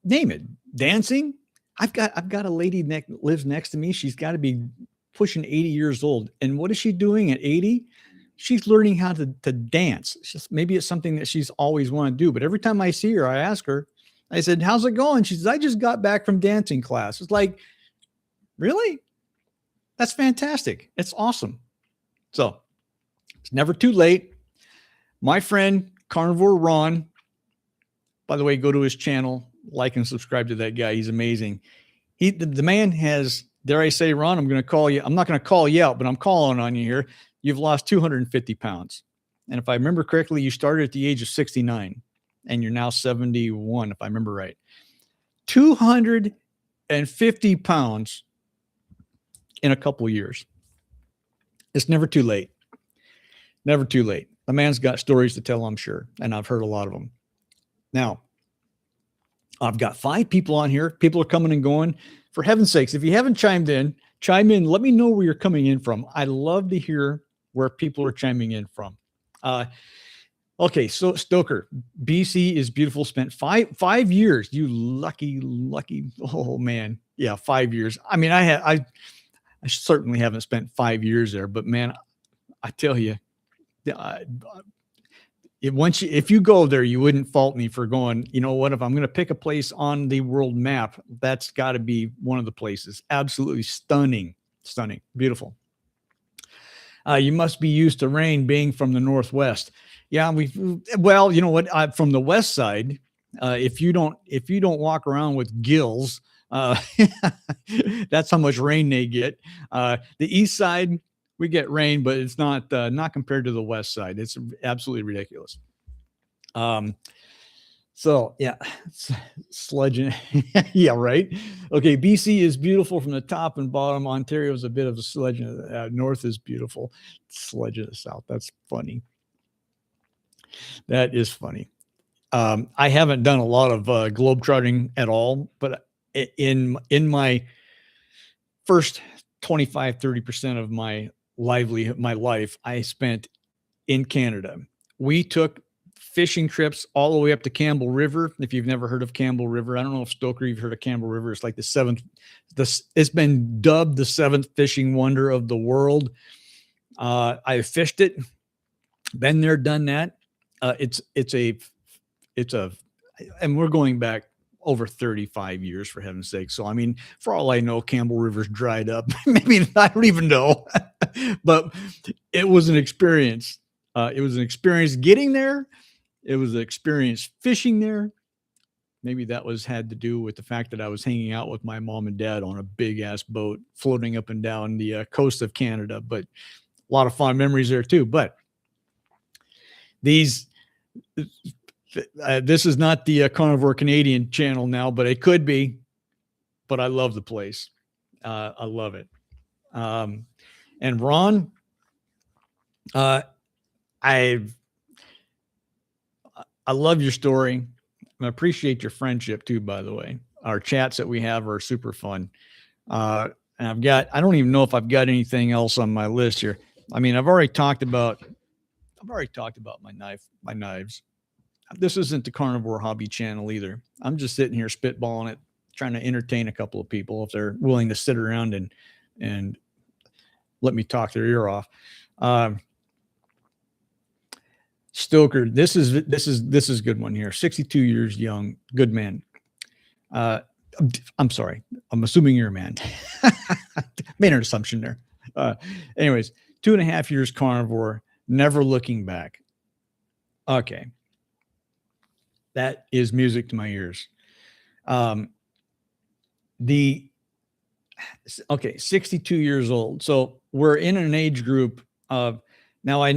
name it, dancing. I've got a lady lives next to me. She's got to be pushing 80 years old. And what is she doing at 80? She's learning how to dance. Maybe it's something that she's always wanted to do. But every time I see her, I ask her, I said, how's it going? She says, I just got back from dancing class. It's like, really? That's fantastic. It's awesome. So it's never too late. My friend, Carnivore Ron, by the way, go to his channel, like and subscribe to that guy. He's amazing. The man has, dare I say, Ron, I'm going to call you. I'm not going to call you out, but I'm calling on you here. You've lost 250 pounds. And if I remember correctly, you started at the age of 69 and you're now 71, if I remember right. 250 pounds in a couple of years. It's never too late. Never too late. The man's got stories to tell, I'm sure. And I've heard a lot of them. Now, I've got 5 people on here. People are coming and going. For heaven's sakes, if you haven't chimed in, chime in. Let me know where you're coming in from. I love to hear where people are chiming in from. Okay, so Stoker, BC is beautiful. Spent 5 years. You lucky. Oh man, yeah, 5 years. I mean, I certainly haven't spent 5 years there, but man, I tell you, if you go there, you wouldn't fault me for going, you know what, if I'm going to pick a place on the world map, that's got to be one of the places. Absolutely stunning, beautiful. You must be used to rain being from the Northwest. Yeah, well, you know what, from the West side, if you don't walk around with gills, that's how much rain they get. The East side, we get rain, but it's not compared to the West side. It's absolutely ridiculous. So yeah, sledging. Yeah, right. Okay. BC is beautiful from the top and bottom. Ontario is a bit of a sledge. North is beautiful. Sledge of the South. That's funny. That is funny. I haven't done a lot of globetrotting at all, but in my first 25-30% of my life I spent in Canada. We took fishing trips all the way up to Campbell River. If you've never heard of Campbell River, I don't know if Stoker, you've heard of Campbell River. It's like the seventh, it's been dubbed the seventh fishing wonder of the world. I fished it, been there, done that. It's a, and we're going back over 35 years, for heaven's sake. So, I mean, for all I know, Campbell River's dried up. Maybe, I don't even know, but it was an experience. It was an experience getting there. It was an experience fishing there. Maybe that had to do with the fact that I was hanging out with my mom and dad on a big ass boat floating up and down the coast of Canada, but a lot of fond memories there too. But this is not the Carnivore Canadian channel now, but it could be. But I love the place. I love it. And Ron, I love your story. I appreciate your friendship too, by the way. Our chats that we have are super fun. And I don't even know if I've got anything else on my list here. I mean, I've already talked about my knives. This isn't the Carnivore Hobby channel either. I'm just sitting here spitballing it, trying to entertain a couple of people if they're willing to sit around and let me talk their ear off. Stoker, this is a good one here. 62 years young, good man. I'm sorry. I'm assuming you're a man. Made an assumption there. Anyways, 2.5 years carnivore, never looking back. Okay. That is music to my ears. 62 years old. So we're in an age group of, now I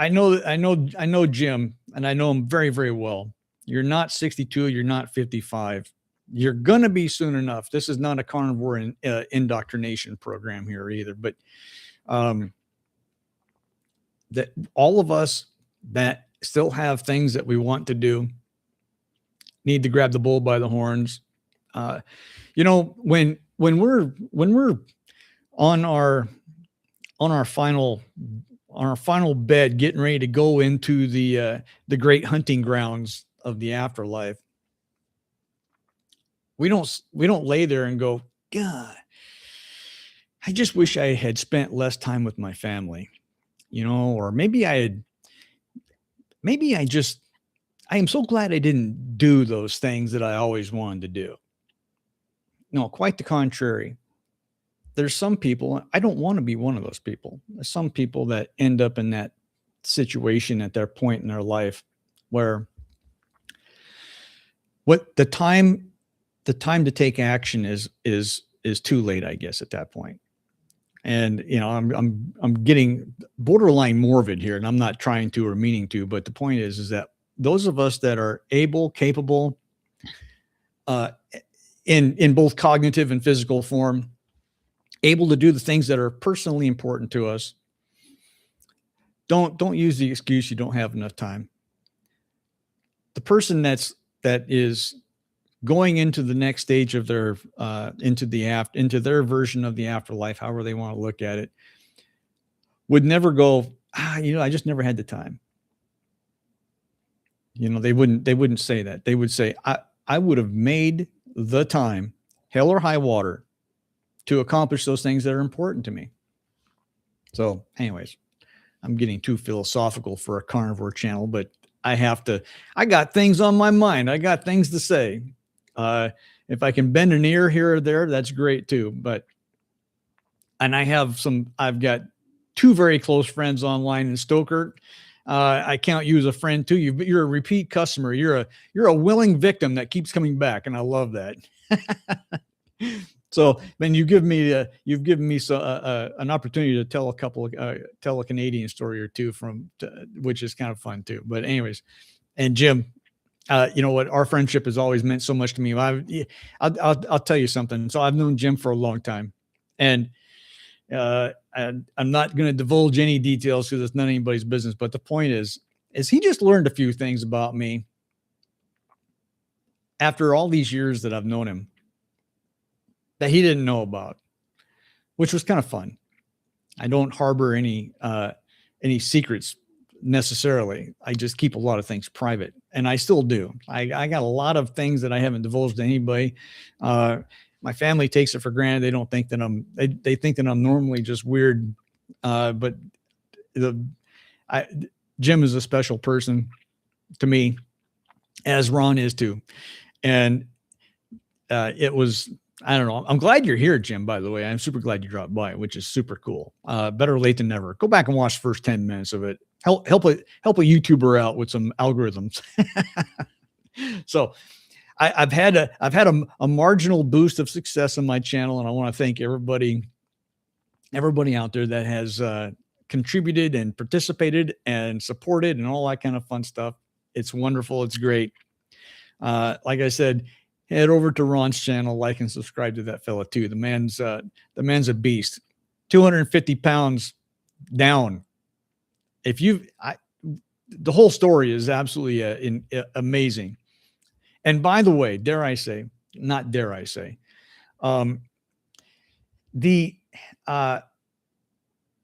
know Jim, and I know him very, very well. You're not 62. You're not 55. You're going to be soon enough. This is not a carnivore indoctrination program here either, but that all of us that still have things that we want to do need to grab the bull by the horns. When we're on our final bed, getting ready to go into the great hunting grounds of the afterlife, we don't lay there and go, God, I just wish I had spent less time with my family, or maybe I am so glad I didn't do those things that I always wanted to do. No, quite the contrary. There's some people, I don't want to be one of those people. There's some people that end up in that situation at their point in their life where the time to take action is too late, I guess, at that point. And I'm getting borderline morbid here, and I'm not trying to or meaning to, but the point is that those of us that are able, capable, in both cognitive and physical form, able to do the things that are personally important to us, don't use the excuse you don't have enough time. The person that is going into the next stage of their into their version of the afterlife, however they want to look at it, would never go, I just never had the time. They wouldn't say that. They would say, I would have made the time, hell or high water, to accomplish those things that are important to me. So anyways, I'm getting too philosophical for a carnivore channel, but I got things on my mind. I got things to say. If I can bend an ear here or there, that's great too. I've got two very close friends online in Stoker. I count you as a friend too. You're a repeat customer. You're a willing victim that keeps coming back, and I love that. So, then you've given me an opportunity to tell a Canadian story or two which is kind of fun too. But anyways, and Jim, you know what? Our friendship has always meant so much to me. I'll tell you something. So I've known Jim for a long time, and I'm not going to divulge any details because it's not anybody's business. But the point is he just learned a few things about me after all these years that I've known him that he didn't know about, which was kind of fun. I don't harbor any secrets necessarily. I just keep a lot of things private, and I still do. I got a lot of things that I haven't divulged to anybody. My family takes it for granted. They don't think that they think that I'm normally just weird. But the I Jim is a special person to me, as Ron is too. And it was, I don't know. I'm glad you're here, Jim, by the way. I'm super glad you dropped by, which is super cool. Better late than never. Go back and watch the first 10 minutes of it. Help a YouTuber out with some algorithms. So I've had a marginal boost of success on my channel, and I want to thank everybody out there that has contributed and participated and supported and all that kind of fun stuff. It's wonderful. It's great. Like I said, head over to Ron's channel, like and subscribe to that fella too. The man's a beast. 250 pounds down. The whole story is absolutely amazing. And by the way,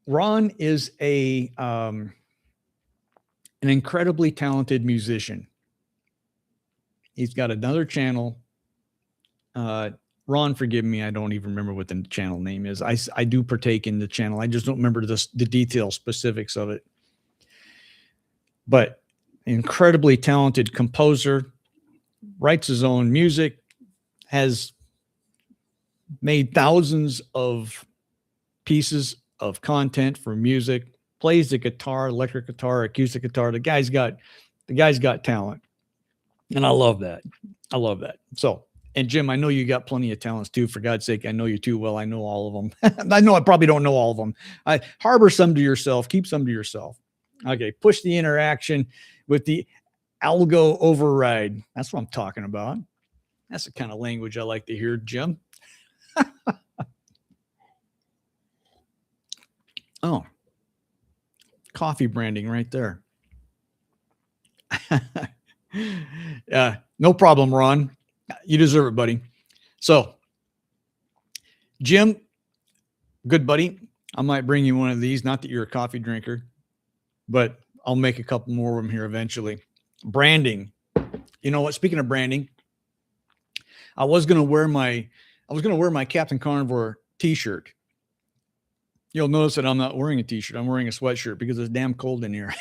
Ron is an incredibly talented musician. He's got another channel. Ron, forgive me, I don't even remember what the channel name is. I do partake in the channel. I just don't remember the details, specifics of it. But incredibly talented composer, writes his own music, has made thousands of pieces of content for music, plays the guitar, electric guitar, acoustic guitar. The guy's got talent. And I love that. So, and Jim, I know you got plenty of talents too. For God's sake, I know you too well. I know all of them. I know I probably don't know all of them. I harbor some to yourself, keep some to yourself. Okay. Push the interaction with the algo override. That's what I'm talking about. That's the kind of language I like to hear, Jim. Oh, coffee branding right there. No problem, Ron. You deserve it, buddy. So, Jim, good buddy, I might bring you one of these. Not that you're a coffee drinker, but I'll make a couple more of them here eventually. Branding. You know what? Speaking of branding, I was gonna wear my Captain Carnivore t-shirt. You'll notice that I'm not wearing a t-shirt. I'm wearing a sweatshirt because it's damn cold in here.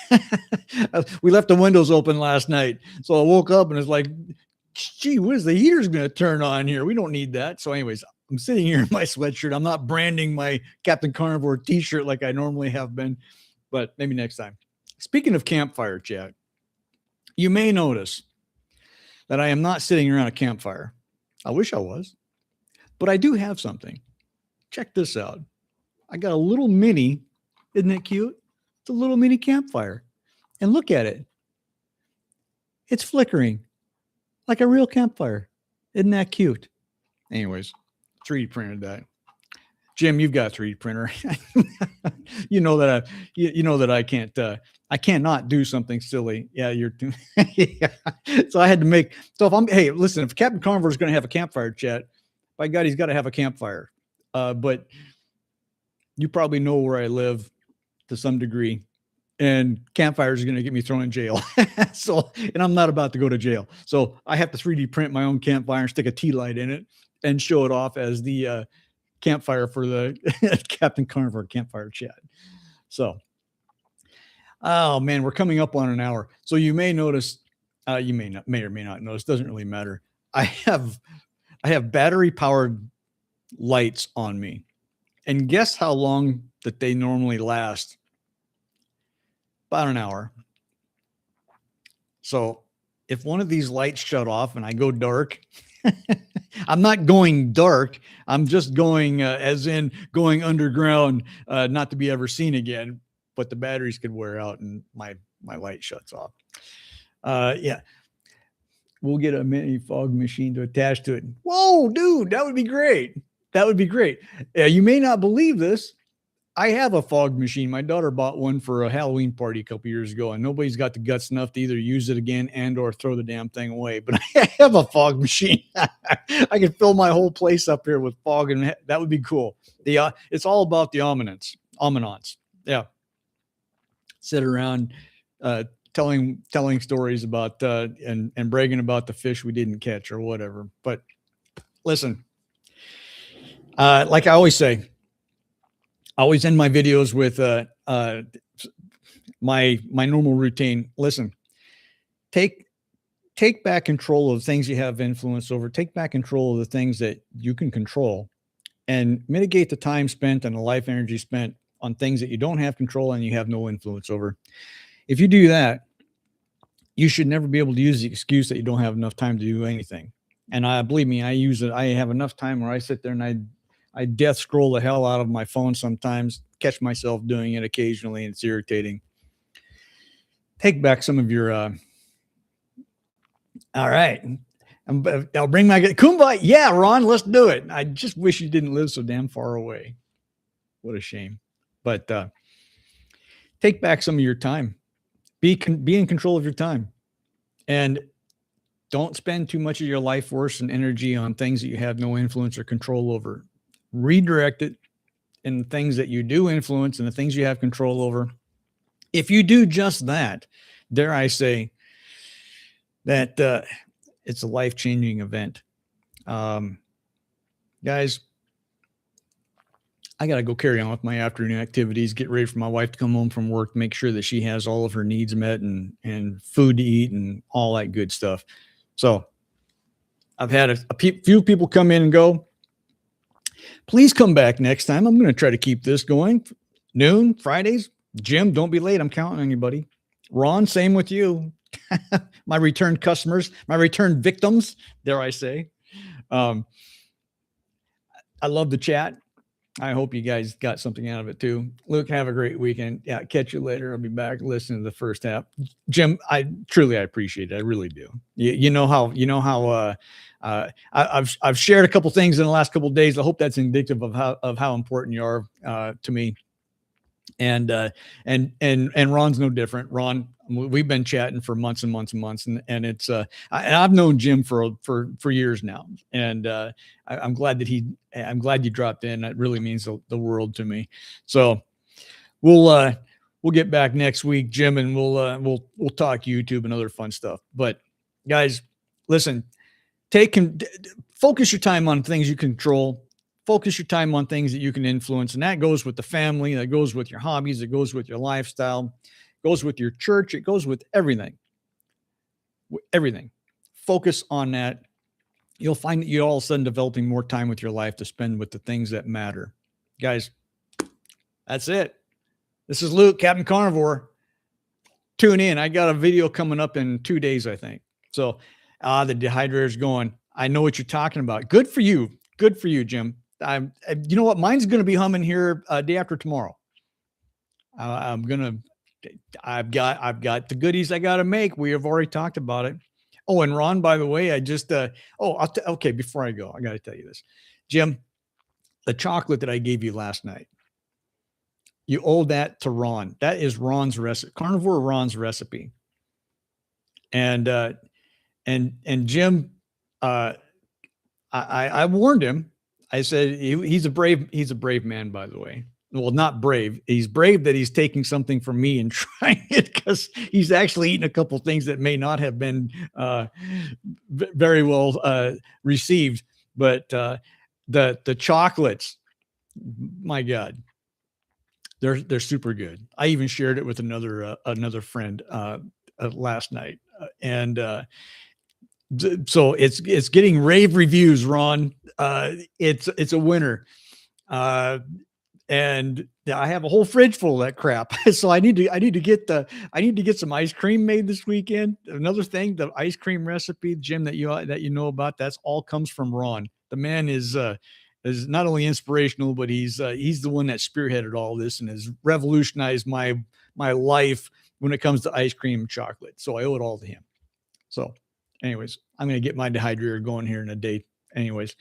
We left the windows open last night. So I woke up and it's like, gee, what is the heater's going to turn on here? We don't need that. So anyways, I'm sitting here in my sweatshirt. I'm not branding my Captain Carnivore t-shirt like I normally have been, but maybe next time. Speaking of campfire, chat, you may notice that I am not sitting around a campfire. I wish I was, but I do have something. Check this out. I got a little mini, isn't it cute? It's a little mini campfire. And look at it. It's flickering like a real campfire. Isn't that cute? Anyways, 3D printed that. Jim, you've got a 3D printer. you know that I cannot do something silly. Yeah, you're yeah. So I had to make, so listen, if Captain Carnivore is going to have a campfire, chat, by God, he's got to have a campfire. But you probably know where I live to some degree, and campfires are going to get me thrown in jail. And I'm not about to go to jail. So I have to 3D print my own campfire and stick a tea light in it and show it off as the campfire for the Captain Carnivore campfire chat. So, oh man, we're coming up on an hour. So you may notice, you may or may not notice, doesn't really matter. I have battery powered lights on me. And guess how long that they normally last? About an hour. So if one of these lights shut off and I go dark, I'm not going dark. I'm just going as in going underground, not to be ever seen again, but the batteries could wear out and my light shuts off. Yeah. We'll get a mini fog machine to attach to it. Whoa, dude, that would be great. That would be great. You may not believe this. I have a fog machine. My daughter bought one for a Halloween party a couple years ago, and nobody's got the guts enough to either use it again and or throw the damn thing away. But I have a fog machine. I can fill my whole place up here with fog, and that would be cool. It's all about the ominence. Yeah. Sit around, telling stories about and bragging about the fish we didn't catch or whatever. But listen, like I always say, I always end my videos with my normal routine. Listen, take back control of things you have influence over. Take back control of the things that you can control, and mitigate the time spent and the life energy spent on things that you don't have control and you have no influence over. If you do that, you should never be able to use the excuse that you don't have enough time to do anything. And I believe me, I use it. I have enough time where I sit there and I death scroll the hell out of my phone sometimes, catch myself doing it occasionally, and it's irritating. Take back some of your all right. I'll bring my Kumbaya. Yeah, Ron, let's do it. I just wish you didn't live so damn far away. What a shame. But take back some of your time. Be in control of your time, and don't spend too much of your life force and energy on things that you have no influence or control over. Redirect it in things that you do influence and the things you have control over. If you do just that, dare I say that it's a life-changing event. Guys, I got to go carry on with my afternoon activities, get ready for my wife to come home from work, make sure that she has all of her needs met and food to eat and all that good stuff. So I've had a few people come in and go. Please come back next time. I'm going to try to keep this going. Noon, Fridays. Jim, don't be late. I'm counting on you, buddy. Ron, same with you. My return customers, my return victims, dare I say. I love the chat. I hope you guys got something out of it too. Luke, have a great weekend. Yeah, catch you later. I'll be back listening to the first half. Jim, I truly appreciate it. I really do. You know how I've shared a couple things in the last couple of days. I hope that's indicative of how important you are to me. And Ron's no different. Ron, we've been chatting for months and months and months, and it's and I've known Jim for years now, and I'm glad you dropped in. That really means the world to me. So we'll get back next week, Jim, and we'll talk YouTube and other fun stuff. But guys, listen, focus your time on things you control. Focus your time on things that you can influence. And that goes with the family. That goes with your hobbies. It goes with your lifestyle. It goes with your church. It goes with everything. Everything. Focus on that. You'll find that you're all of a sudden developing more time with your life to spend with the things that matter. Guys, that's it. This is Luke, Captain Carnivore. Tune in. I got a video coming up in 2 days, I think. So the dehydrator's going. I know what you're talking about. Good for you. Good for you, Jim. You know what? Mine's going to be humming here day after tomorrow. I've got the goodies I got to make. We have already talked about it. Oh, and Ron, by the way, I just, okay. Before I go, I got to tell you this, Jim, the chocolate that I gave you last night, you owe that to Ron. That is Ron's recipe, Carnivore Ron's recipe. And Jim, I warned him. I said, he's a brave man, by the way. Well, not brave. He's brave that he's taking something from me and trying it, because he's actually eaten a couple of things that may not have been very well received. But the chocolates, my God, they're super good. I even shared it with another friend last night, and so it's getting rave reviews, Ron. It's a winner. And I have a whole fridge full of that crap. So I need to get some ice cream made this weekend. Another thing, the ice cream recipe, Jim, that you know about, that's all comes from Ron. The man is not only inspirational, but he's the one that spearheaded all this and has revolutionized my life when it comes to ice cream and chocolate. So I owe it all to him. So anyways, I'm going to get my dehydrator going here in a day. Anyways,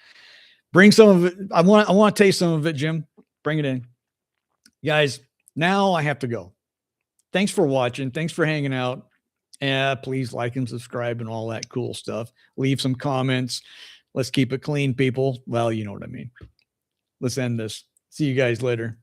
bring some of it. I want to taste some of it, Jim. Bring it in. Guys, now I have to go. Thanks for watching. Thanks for hanging out. Please like and subscribe and all that cool stuff. Leave some comments. Let's keep it clean, people. Well, you know what I mean. Let's end this. See you guys later.